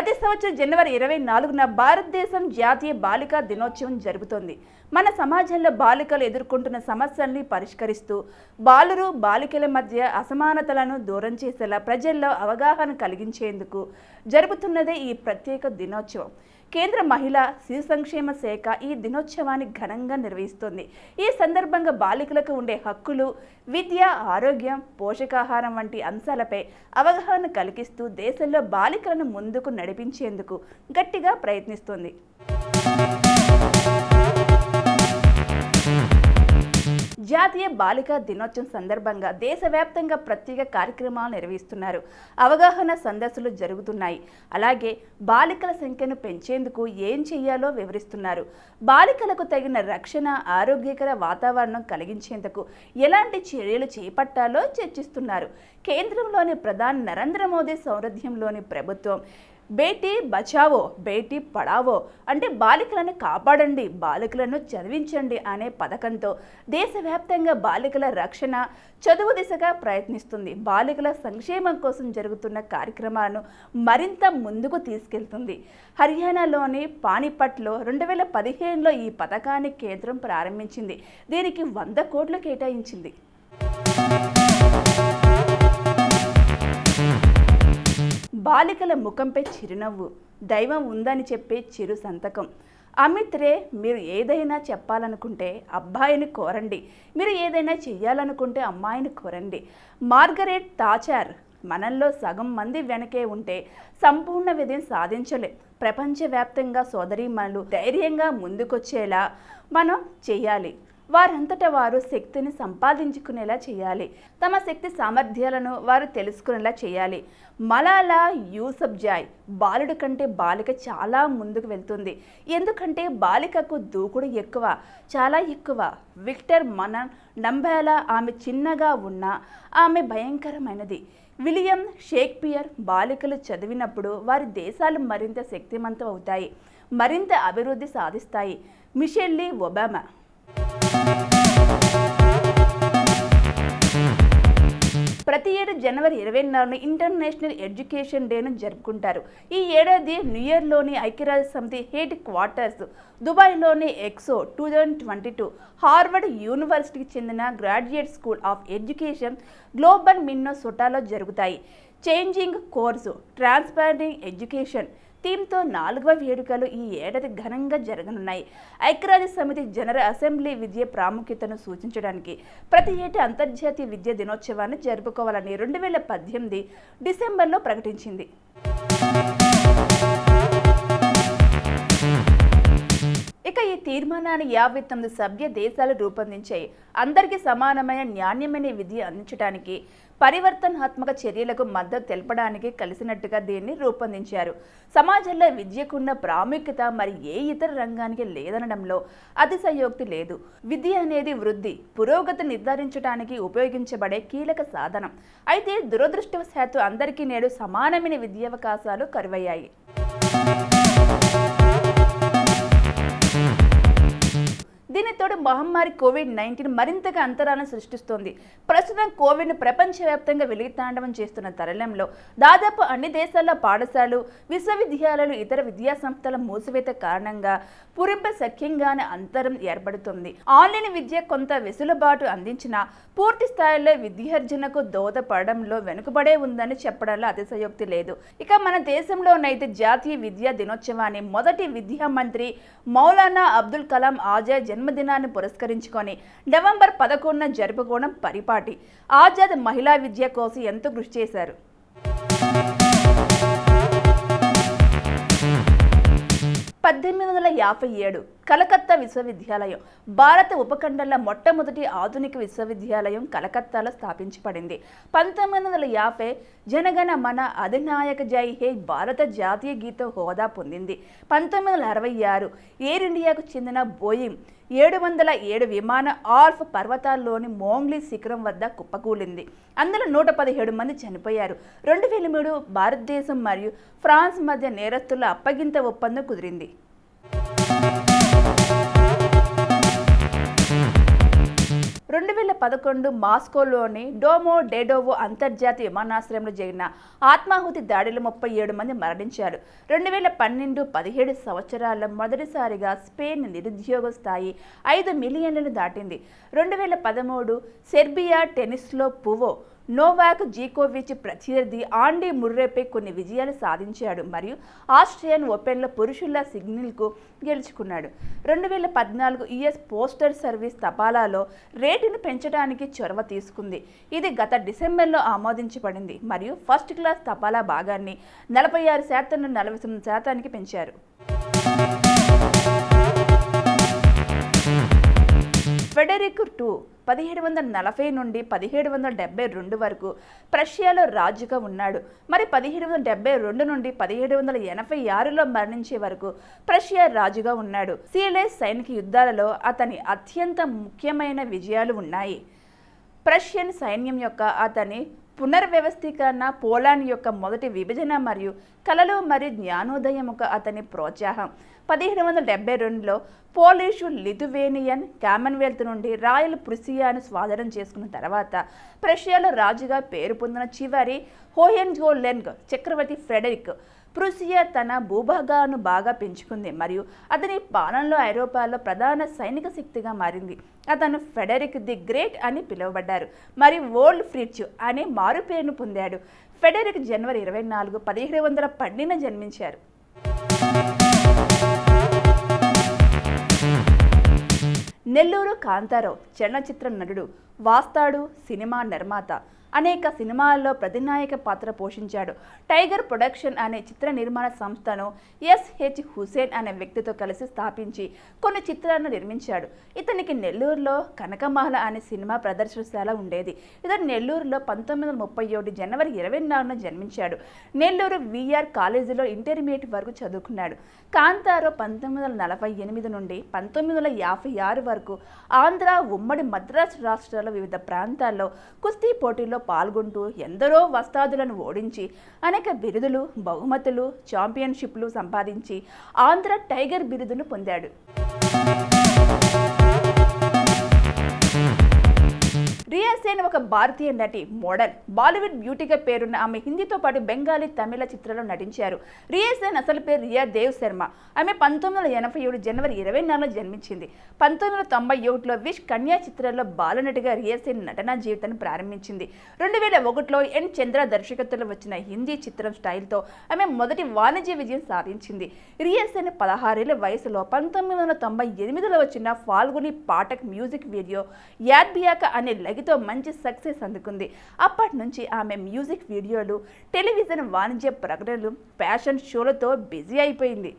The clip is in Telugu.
ప్రతి సంవత్సరం జనవరి 24న భారతదేశం జాతీయ బాలికా దినోత్సవం జరుగుతోంది. మన సమాజంలో బాలికలు ఎదుర్కొంటున్న సమస్యల్ని పరిష్కరిస్తూ బాలురు బాలికల మధ్య అసమానతలను దూరం చేసేలా ప్రజల్లో అవగాహన కలిగించేందుకు జరుగుతున్నదే ఈ ప్రత్యేక దినోత్సవం. కేంద్ర మహిళా శిశు సంక్షేమ శాఖ ఈ దినోత్సవాన్ని ఘనంగా నిర్వహిస్తుంది. ఈ సందర్భంగా బాలికలకు ఉండే హక్కులు, విద్య, ఆరోగ్యం, పోషకాహారం వంటి అంశాలపై అవగాహన కలిగిస్తూ దేశంలో బాలికలను ముందుకు నడిపించేందుకు గట్టిగా ప్రయత్నిస్తుంది. జాతీయ బాలికా దినోత్సవం సందర్భంగా దేశవ్యాప్తంగా ప్రత్యేక కార్యక్రమాలు నిర్వహిస్తున్నారు. అవగాహన సదస్సులు జరుగుతున్నాయి. అలాగే బాలికల సంఖ్యను పెంచేందుకు ఏం చేయాలో వివరిస్తున్నారు. బాలికలకు తగిన రక్షణ, ఆరోగ్యకర వాతావరణం కలిగించేందుకు ఎలాంటి చర్యలు చేపట్టాలో చర్చిస్తున్నారు. కేంద్రంలోని ప్రధాని నరేంద్ర మోదీ సారథ్యంలోని ప్రభుత్వం బేటీ బచావో బేటీ పడావో అంటే బాలికలను కాపాడండి, బాలికలను చదివించండి అనే పథకంతో దేశవ్యాప్తంగా బాలికల రక్షణ, చదువు దిశగా ప్రయత్నిస్తుంది. బాలికల సంక్షేమం కోసం జరుగుతున్న కార్యక్రమాలను మరింత ముందుకు తీసుకెళ్తుంది. హర్యానాలోని పానీపట్లో 2015లో ఈ పథకాన్ని కేంద్రం ప్రారంభించింది. దీనికి 100 కోట్లు కేటాయించింది. బాలికల ముఖంపై చిరునవ్వు, దైవం ఉందని చెప్పే చిరు సంతకం. అమిత్ రే, మీరు ఏదైనా చెప్పాలనుకుంటే అబ్బాయిని కోరండి, మీరు ఏదైనా చెయ్యాలనుకుంటే అమ్మాయిని కోరండి. మార్గరెట్ థాచర్, మనల్లో సగం మంది వెనకే ఉంటే సంపూర్ణ విజయం సాధించలే. ప్రపంచవ్యాప్తంగా సోదరీమణులు ధైర్యంగా ముందుకొచ్చేలా మనం చెయ్యాలి. వారంతటా వారు శక్తిని సంపాదించుకునేలా చేయాలి. తమ శక్తి సామర్థ్యాలను వారు తెలుసుకునేలా చేయాలి. మలాలా యూసఫ్జాయ్, బాలుడి కంటే బాలిక చాలా ముందుకు వెళ్తుంది. ఎందుకంటే బాలికకు దూకుడు ఎక్కువ, చాలా ఎక్కువ. విక్టర్ మనన్ నంబాలా, ఆమె చిన్నగా ఉన్నా ఆమె భయంకరమైనది. విలియం షేక్స్పియర్, బాలికలు చదివినప్పుడు వారి దేశాలు మరింత శక్తివంతం అవుతాయి, మరింత అభివృద్ధి సాధిస్తాయి. Mitchell Obama. ప్రతి ఏడు జనవరి 24న ఇంటర్నేషనల్ ఎడ్యుకేషన్ డేను జరుపుకుంటారు. ఈ ఏడాది న్యూయార్క్లోని ఐక్యరాజ్య సమితి హెడ్ క్వార్టర్స్, దుబాయ్లోని ఎక్సో 2022, హార్వర్డ్ యూనివర్సిటీకి చెందిన graduate school of education global మిన్నెసోటాలో జరుగుతాయి. చేంజింగ్ కోర్సు, ట్రాన్స్ఫార్మింగ్ ఎడ్యుకేషన్ థీమ్తో 4వ వేడుకలు ఈ ఏడాది ఘనంగా జరగనున్నాయి. ఐక్యరాజ్య సమితి జనరల్ అసెంబ్లీ విద్య ప్రాముఖ్యతను సూచించడానికి ప్రతి ఏటా అంతర్జాతీయ విద్యా దినోత్సవాన్ని జరుపుకోవాలని 2018 డిసెంబర్లో ప్రకటించింది. ఇక ఈ తీర్మానాన్ని 59 సభ్య దేశాలు రూపొందించాయి. అందరికీ సమానమైన నాణ్యమైన విద్య అందించడానికి, పరివర్తనాత్మక చర్యలకు మద్దతు తెలపడానికి కలిసినట్టుగా దీన్ని రూపొందించారు. సమాజంలో విద్యకున్న ప్రాముఖ్యత మరి ఏ ఇతర రంగానికి లేదనడంలో అతిశయోక్తి లేదు. విద్య అనేది వృద్ధి, పురోగతి నిర్ధారించడానికి ఉపయోగించబడే కీలక సాధనం. అయితే దురదృష్టవశాత్తు అందరికీ నేడు సమానమైన విద్యావకాశాలు కరువయ్యాయి. దీనితోడు మహమ్మారి కోవిడ్-19 మరింతగా అంతరాలను సృష్టిస్తోంది. ప్రస్తుతం కోవిడ్ను ప్రపంచవ్యాప్తంగా వెలుగుతాండవం చేస్తున్న తరుణంలో దాదాపు అన్ని దేశాల్లో పాఠశాలలు, విశ్వవిద్యాలయాలు, ఇతర విద్యాసంస్థల మూసివేత కారణంగా పూర్వంపై సఖ్యంగానే అంతరం ఏర్పడుతుంది. ఆన్లైన్ విద్య కొంత వెసులుబాటు అందించినా పూర్తి స్థాయిలో విద్యార్జనకు దోహదపడడంలో వెనుకబడే ఉందని చెప్పడంలో అతిశయోక్తి లేదు. ఇక మన దేశంలోనైతే జాతీయ విద్యా దినోత్సవాన్ని మొదటి విద్యా మంత్రి మౌలానా అబ్దుల్ కలాం ఆజాద్ జన్మదినాన్ని పురస్కరించుకొని నవంబర్ 11న జరుపుకోవడం పరిపాటి. ఆజాద్ మహిళా విద్య కోసం ఎంతో కృషి చేశారు. 1857 కలకత్తా విశ్వవిద్యాలయం భారత ఉపఖండంలో మొట్టమొదటి ఆధునిక విశ్వవిద్యాలయం కలకత్తాలో స్థాపించబడింది. 1950 జనగణ మన అధినాయక జై హే భారత జాతీయ గీతం హోదా పొందింది. 1966 ఎయిర్ ఇండియాకు చెందిన బోయింగ్ 707 విమానం ఆల్ప్ పర్వతాల్లోని మోంగ్లీ శిఖరం వద్ద కుప్పకూలింది. అందులో 117 మంది చనిపోయారు. 2003 భారతదేశం మరియు ఫ్రాన్స్ మధ్య నేరస్తుల అప్పగింత ఒప్పందం కుదిరింది. 2011 మాస్కోలోని డోమోడెడోవో అంతర్జాతీయ విమానాశ్రయంలో జరిగిన ఆత్మాహుతి దాడిలో 37 మంది మరణించారు. 2012-17 సంవత్సరాల్లో మొదటిసారిగా స్పెయిన్ నిరుద్యోగ స్థాయి 5 మిలియన్లను దాటింది. 2013 సెర్బియా టెన్నిస్లో నోవాక్ జోకోవిచ్ ప్రత్యర్థి ఆండీ ముర్రేపై కొన్ని విజయాలు సాధించాడు మరియు ఆస్ట్రియన్ ఓపెన్లో పురుషుల సింగిల్స్కు గెలుచుకున్నాడు. 2014 యుఎస్ పోస్టల్ సర్వీస్ తపాలాలో రేటును పెంచడానికి చొరవ తీసుకుంది. ఇది గత డిసెంబర్లో ఆమోదించబడింది మరియు ఫస్ట్ క్లాస్ తపాలా భాగాన్ని 46% నుండి 49% పెంచారు. ఫెడరిక్ II 1740 నుండి 1772 వరకు ప్రషియాలో రాజుగా ఉన్నాడు. మరి 1772 నుండి 1786లో మరణించే వరకు ప్రషియా రాజుగా ఉన్నాడు. సీలెస్ సైనిక యుద్ధాలలో అతని అత్యంత ముఖ్యమైన విజయాలు ఉన్నాయి. ప్రషియన్ సైన్యం యొక్క అతని పునర్వ్యవస్థీకరణ, పోలాండ్ యొక్క మొదటి విభజన మరియు కళలు మరియు జ్ఞానోదయం అతని ప్రోత్సాహం. 1772లో పోలిష్ లిథువేనియన్ కామన్వెల్త్ నుండి రాయల్ ప్రుసియాను స్వాధీనం చేసుకున్న తర్వాత ప్రషియాలో రాజుగా పేరు పొందిన చివరి హోయెన్జోలెన్గ్ చక్రవర్తి ఫ్రెడరిక్ ప్రుసియా తన భూభాగాలను బాగా పెంచుకుంది మరియు అతని పాలనలో ఐరోపాలో ప్రధాన సైనిక శక్తిగా మారింది. అతను ఫెడరిక్ ది గ్రేట్ అని పిలువబడ్డారు మరియు వరల్డ్ ఫ్రిడ్జ్ అనే మారుపేరును పొందాడు. ఫెడరిక్ జనవరి 24, 1712న జన్మించారు. నెల్లూరు కాంతారావు చలనచిత్ర నటుడు, వాస్తాడు, సినిమా నిర్మాత. అనేక సినిమాల్లో ప్రతినాయక పాత్ర పోషించాడు. టైగర్ ప్రొడక్షన్ అనే చిత్ర నిర్మాణ సంస్థను ఎస్హెచ్ హుసేన్ అనే వ్యక్తితో కలిసి స్థాపించి కొన్ని చిత్రాలను నిర్మించాడు. ఇతనికి నెల్లూరులో కనకమహల అనే సినిమా ప్రదర్శనశాల ఉండేది. ఇతను నెల్లూరులో 1931 జనవరి 24న జన్మించాడు. నెల్లూరు విఆర్ కాలేజీలో ఇంటర్మీడియట్ వరకు చదువుకున్నాడు. కాంతారావు 1948 నుండి 1956 వరకు ఆంధ్ర, ఉమ్మడి మద్రాసు రాష్ట్రాల వివిధ ప్రాంతాల్లో కుస్తీ పోటీల్లో పాల్గొంటూ ఎందరో వస్తాదులను ఓడించి అనేక బిరుదులు, బహుమతులు, ఛాంపియన్షిప్లు సంపాదించి ఆంధ్ర టైగర్ బిరుదును పొందాడు. రియా సేన్ ఒక భారతీయ నటి, మోడల్. బాలీవుడ్ బ్యూటీగా పేరున్న ఆమె హిందీతో పాటు బెంగాలీ, తమిళ చిత్రాల్లో నటించారు. రియా సేన్ అసలు పేరు రియా దేవ్ శర్మ. ఆమె 1987 జనవరి 24న జన్మించింది. 1991లో విష్ కన్యా చిత్రాల్లో బాలనటిగా రియా సేన్ నటనా జీవితాన్ని ప్రారంభించింది. 2001లో ఎన్ చంద్ర దర్శకత్వంలో వచ్చిన హిందీ చిత్రం స్టైల్తో ఆమె మొదటి వాణిజ్య విజయం సాధించింది. రియా సేన్ 16 ఏళ్ల వయసులో 1998లో వచ్చిన ఫాల్గుని పాఠక్ మ్యూజిక్ వీడియో యాద్ బియాక అనే లగితో మంచి సక్సెస్ అందుకుంది. అప్పటి నుంచి ఆమె మ్యూజిక్ వీడియోలు, టెలివిజన్ వాణిజ్య ప్రకటనలు, ఫ్యాషన్ షోలతో బిజీ అయిపోయింది.